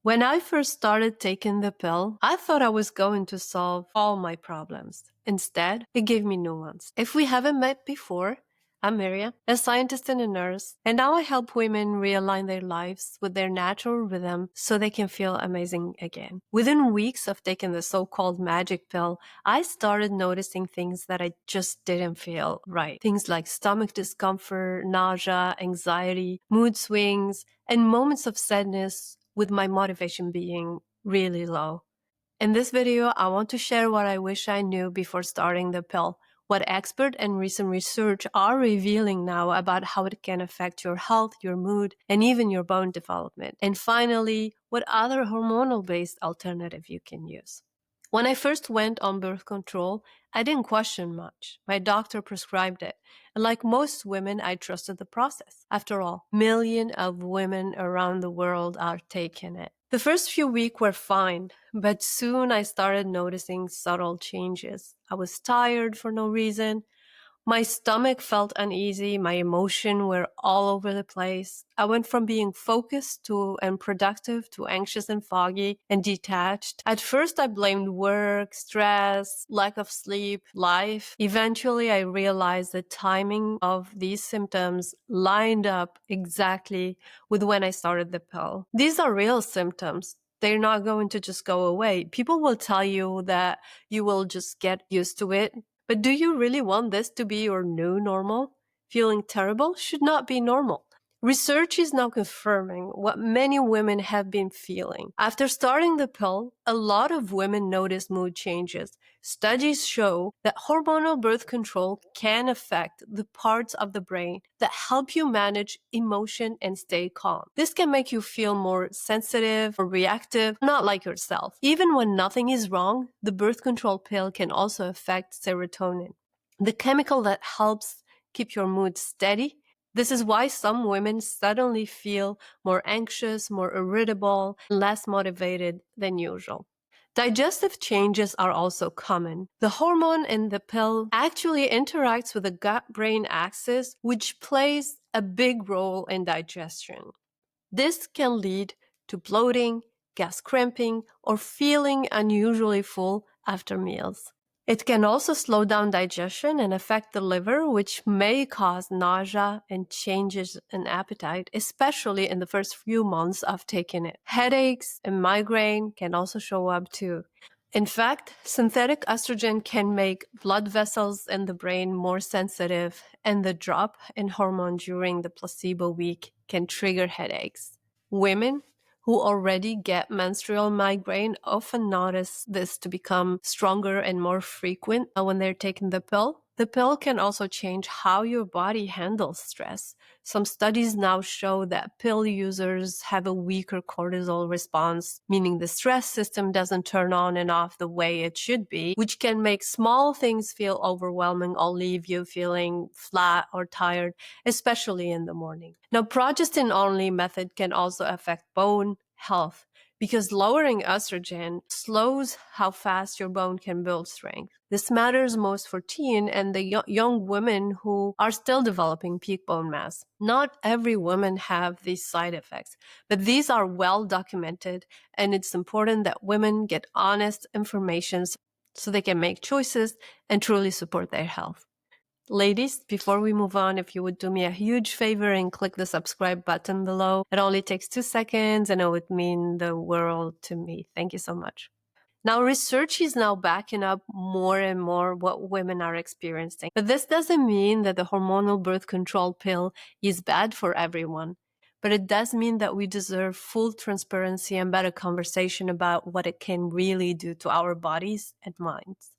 When I first started taking the pill, I thought I was going to solve all my problems. Instead, it gave me new ones. If we haven't met before, I'm Myriam, a scientist and a nurse, and now I help women realign their lives with their natural rhythm so they can feel amazing again. Within weeks of taking the so-called magic pill, I started noticing things that I just didn't feel right. Things like stomach discomfort, nausea, anxiety, mood swings, and moments of sadness with my motivation being really low. In this video, I want to share what I wish I knew before starting the pill, what expert and recent research are revealing now about how it can affect your health, your mood, and even your bone development. And finally, what other hormonal-based alternative you can use. When I first went on birth control, I didn't question much. My doctor prescribed it. And like most women, I trusted the process. After all, millions of women around the world are taking it. The first few weeks were fine, but soon I started noticing subtle changes. I was tired for no reason. My stomach felt uneasy. My emotions were all over the place. I went from being focused and productive to anxious and foggy and detached. At first, I blamed work, stress, lack of sleep, life. Eventually, I realized the timing of these symptoms lined up exactly with when I started the pill. These are real symptoms. They're not going to just go away. People will tell you that you will just get used to it. But do you really want this to be your new normal? Feeling terrible should not be normal. Research is now confirming what many women have been feeling. After starting the pill, a lot of women notice mood changes. Studies show that hormonal birth control can affect the parts of the brain that help you manage emotion and stay calm. This can make you feel more sensitive or reactive, not like yourself. Even when nothing is wrong, the birth control pill can also affect serotonin, the chemical that helps keep your mood steady. This is why some women suddenly feel more anxious, more irritable, less motivated than usual. Digestive changes are also common. The hormone in the pill actually interacts with the gut-brain axis, which plays a big role in digestion. This can lead to bloating, gas cramping, or feeling unusually full after meals. It can also slow down digestion and affect the liver, which may cause nausea and changes in appetite, especially in the first few months of taking it. Headaches and migraine can also show up too. In fact, synthetic estrogen can make blood vessels in the brain more sensitive, and the drop in hormone during the placebo week can trigger headaches. Women who already get menstrual migraine often notice this to become stronger and more frequent when they're taking the pill. The pill can also change how your body handles stress. Some studies now show that pill users have a weaker cortisol response, meaning the stress system doesn't turn on and off the way it should be, which can make small things feel overwhelming or leave you feeling flat or tired, especially in the morning. Now, progestin-only method can also affect bone health because lowering estrogen slows how fast your bone can build strength. This matters most for teen and the young women who are still developing peak bone mass. Not every woman have these side effects, but these are well documented, and it's important that women get honest information so they can make choices and truly support their health. Ladies, before we move on, if you would do me a huge favor and click the subscribe button below. It only takes 2 seconds and it would mean the world to me. Thank you so much. Now, research is now backing up more and more what women are experiencing. But this doesn't mean that the hormonal birth control pill is bad for everyone. But it does mean that we deserve full transparency and better conversation about what it can really do to our bodies and minds.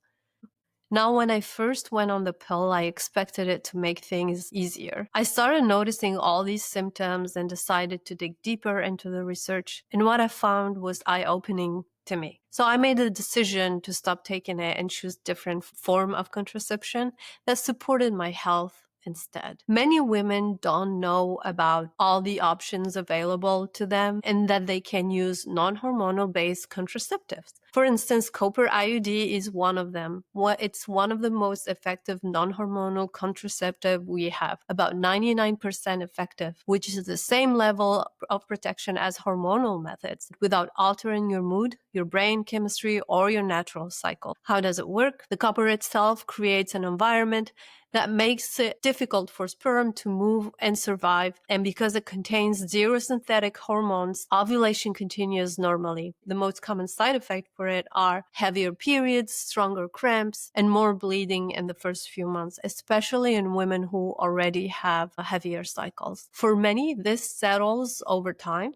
Now, when I first went on the pill, I expected it to make things easier. I started noticing all these symptoms and decided to dig deeper into the research, and what I found was eye-opening to me. So I made a decision to stop taking it and choose different form of contraception that supported my health instead. Many women don't know about all the options available to them and that they can use non-hormonal based contraceptives. For instance, Copper IUD is one of them. It's one of the most effective non-hormonal contraceptive we have, about 99% effective, which is the same level of protection as hormonal methods without altering your mood, your brain chemistry, or your natural cycle. How does it work? The copper itself creates an environment that makes it difficult for sperm to move and survive. And because it contains zero synthetic hormones, ovulation continues normally. The most common side effect for it are heavier periods, stronger cramps, and more bleeding in the first few months, especially in women who already have heavier cycles. For many, this settles over time.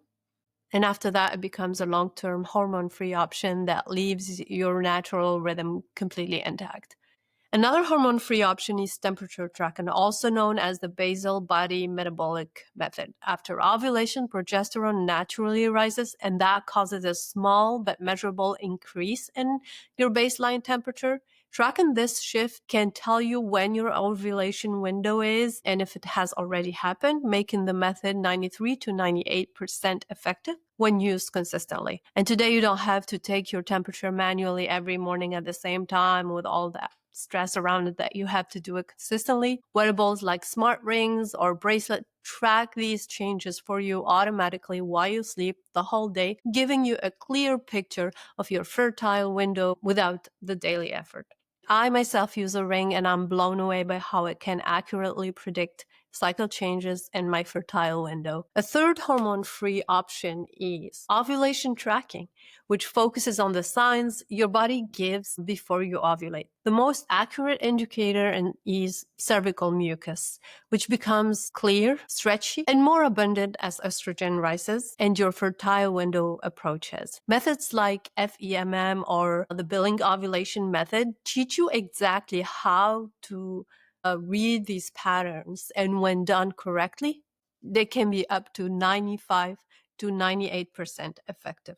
And after that, it becomes a long-term hormone-free option that leaves your natural rhythm completely intact. Another hormone-free option is temperature tracking, also known as the basal body metabolic method. After ovulation, progesterone naturally rises, and that causes a small but measurable increase in your baseline temperature. Tracking this shift can tell you when your ovulation window is and if it has already happened, making the method 93 to 98% effective when used consistently. And today you don't have to take your temperature manually every morning at the same time with all that stress around it that you have to do it consistently. Wearables like smart rings or bracelet track these changes for you automatically while you sleep the whole day, giving you a clear picture of your fertile window without the daily effort. I myself use a ring and I'm blown away by how it can accurately predict cycle changes in my fertile window. A third hormone-free option is ovulation tracking, which focuses on the signs your body gives before you ovulate. The most accurate indicator is cervical mucus, which becomes clear, stretchy, and more abundant as estrogen rises and your fertile window approaches. Methods like FEMM or the billing ovulation method teach you exactly how to read these patterns, and when done correctly, they can be up to 95 to 98% effective.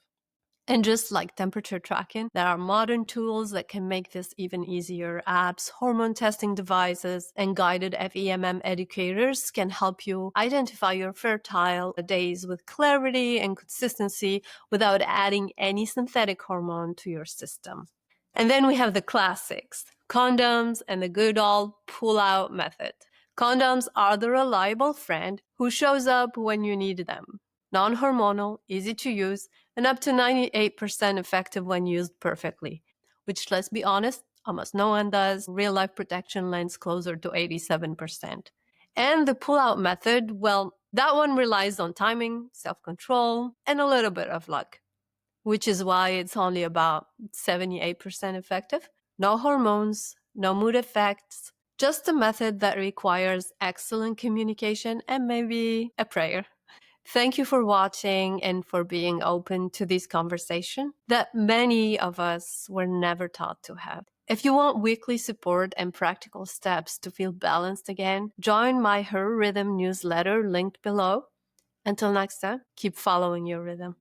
And just like temperature tracking, there are modern tools that can make this even easier. Apps, hormone testing devices, and guided FEMM educators can help you identify your fertile days with clarity and consistency without adding any synthetic hormone to your system. And then we have the classics, condoms and the good old pull-out method. Condoms are the reliable friend who shows up when you need them. Non-hormonal, easy to use, and up to 98% effective when used perfectly, which, let's be honest, almost no one does. Real-life protection lands closer to 87%. And the pull-out method, well, that one relies on timing, self-control, and a little bit of luck, which is why it's only about 78% effective. No hormones, no mood effects, just a method that requires excellent communication and maybe a prayer. Thank you for watching and for being open to this conversation that many of us were never taught to have. If you want weekly support and practical steps to feel balanced again, join my Her Rhythm newsletter linked below. Until next time, keep following your rhythm.